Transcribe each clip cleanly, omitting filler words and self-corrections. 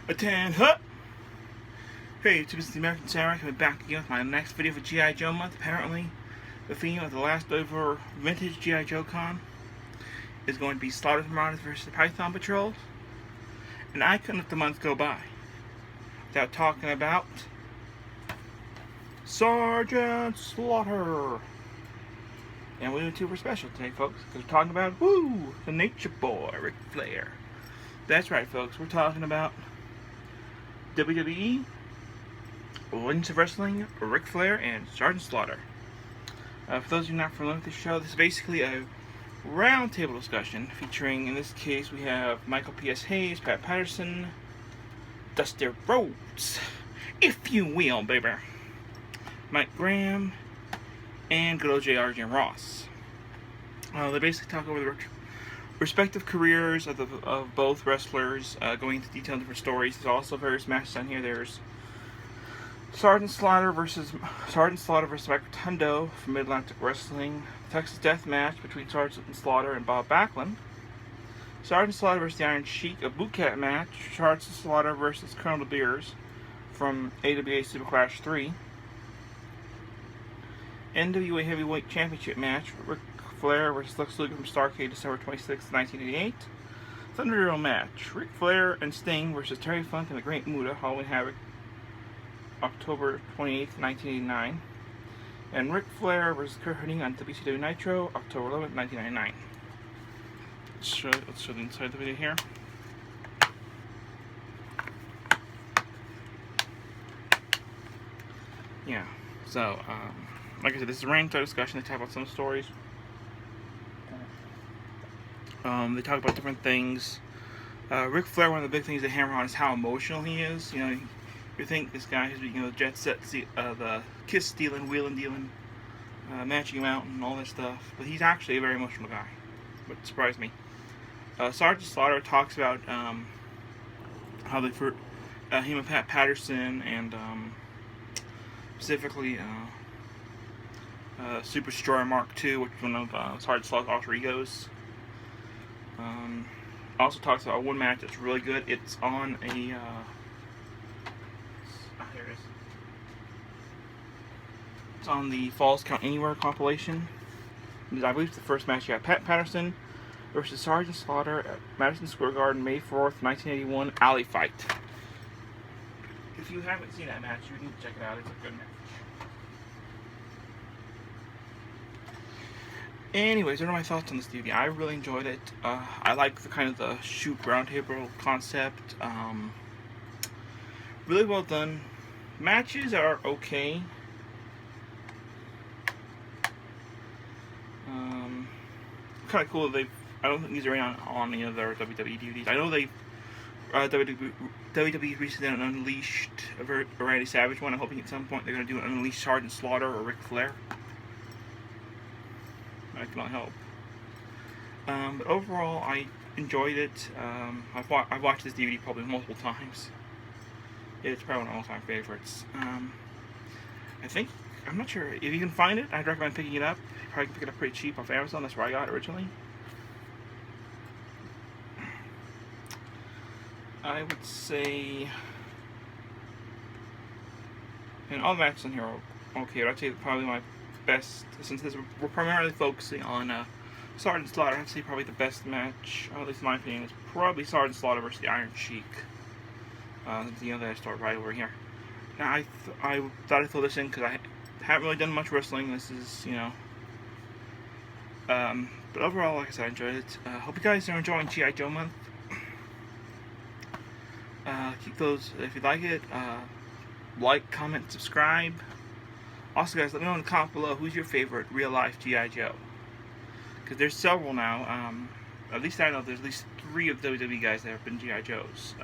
Attend hut! Hey YouTube, this is the American Samurai coming back again with my next video for G.I. Joe month. Apparently, the theme of the last over vintage G.I. Joe con is going to be Slaughter's Marauders versus the Python Patrol. And I couldn't let the month go by without talking about Sgt. Slaughter. And we're doing super special today, folks, because we're talking about, the Nature Boy, Ric Flair. That's right, folks, we're talking about WWE, Legends of Wrestling, Ric Flair, and Sgt. Slaughter. For those of you not familiar with the show, this is basically a roundtable discussion featuring, in this case, we have Michael P.S. Hayes, Pat Patterson, Dusty Rhodes, if you will, baby, Mike Graham, and good old J.R. Jim Ross. They basically talk over the respective careers of both wrestlers, going into detail in different stories. There's also various matches on here. There's Sgt. Slaughter versus Mike Rotundo from Mid-Atlantic Wrestling, Texas Death Match between Sgt. Slaughter and Bob Backlund, Sgt. Slaughter versus the Iron Sheik, a boot camp match, Sgt. Slaughter versus Colonel Beers from AWA Super Clash 3, NWA Heavyweight Championship match, Ric Flair versus Lex Luger from Starrcade, December 26, 1988. Thunderdome match, Ric Flair and Sting versus Terry Funk and the Great Muta, Halloween Havoc, October 28, 1989. And Ric Flair versus Kurt Hennig on WCW Nitro, October 11, 1999. Let's show the inside of the video here. Yeah, so, like I said, this is a random discussion. They talk about some stories. They talk about different things. Ric Flair, one of the big things they hammer on is how emotional he is. You know, you think this guy who's, the jet set, the kiss stealing, wheeling dealing, matching him out and all this stuff, but he's actually a very emotional guy. What surprised me. Sgt. Slaughter talks about how they him and Pat Patterson and specifically Super Destroyer Mark II, which is one of Sgt. Slaughter's alter egos. Also talks about one match that's really good. It's on a here it is. It's on the Falls Count Anywhere compilation. I believe it's the first match. You have Pat Patterson versus Sgt. Slaughter at Madison Square Garden, May 4th, 1981, Alley Fight. If you haven't seen that match, you need to check it out. It's a good match. Anyways, what are my thoughts on this DVD? I really enjoyed it. I like the kind of the shoot roundtable concept. Really well done. Matches are okay. Kind of cool that I don't think these are on any of their WWE DVDs. I know they WWE recently did an Unleashed, a Randy Savage one. I'm hoping at some point they're going to do an Unleashed Sgt. Slaughter or Ric Flair. I cannot help. But overall, I enjoyed it. I've watched this DVD probably multiple times. It's probably one of my all-time favorites. I'm not sure if you can find it. I'd recommend picking it up. You probably can pick it up pretty cheap off Amazon. That's where I got it originally. I would say, and all the matches in here are okay. But I'd say probably my best, since we're primarily focusing on Sgt. Slaughter, I'd say probably the best match, at least in my opinion, is probably Sgt. Slaughter versus the Iron Sheik. They start right over here. Now, I thought I'd throw this in because I haven't really done much wrestling. This is, but overall, like I said, I enjoyed it. Hope you guys are enjoying G.I. Joe month. Keep those, if you like it, like, comment, subscribe. Also, guys, let me know in the comments below who's your favorite real-life G.I. Joe. Because there's several now. At least I know there's at least 3 of WWE guys that have been G.I. Joes.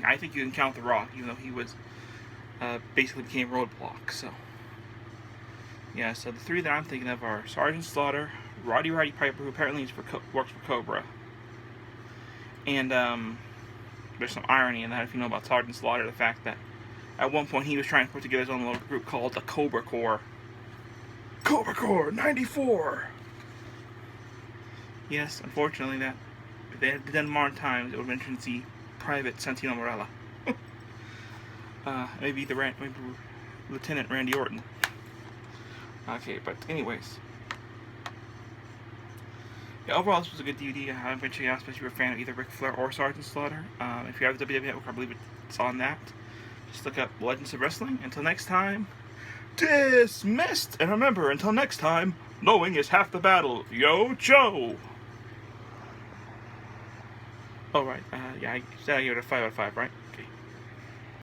I think you can count The Rock, even though he was basically became Roadblock. So, yeah. So the 3 that I'm thinking of are Sgt. Slaughter, Roddy Piper, who apparently works for Cobra, and there's some irony in that if you know about Sgt. Slaughter, the fact that at one point he was trying to put together his own little group called the Cobra Corps. Cobra Corps 94! Yes, unfortunately, that if they had been done modern times, it would have been the Private Santino Marella. Maybe maybe Lieutenant Randy Orton. Okay, but anyways. Yeah, overall, this was a good DVD. I highly recommend checking out, especially if you're a fan of either Ric Flair or Sgt Slaughter. If you have the WWE Network, I believe it's on that. Just look up Legends of Wrestling. Until next time, dismissed! And remember, until next time, knowing is half the battle. Yo, Joe! Oh, right. Yeah, I said I gave it a 5 out of 5, right?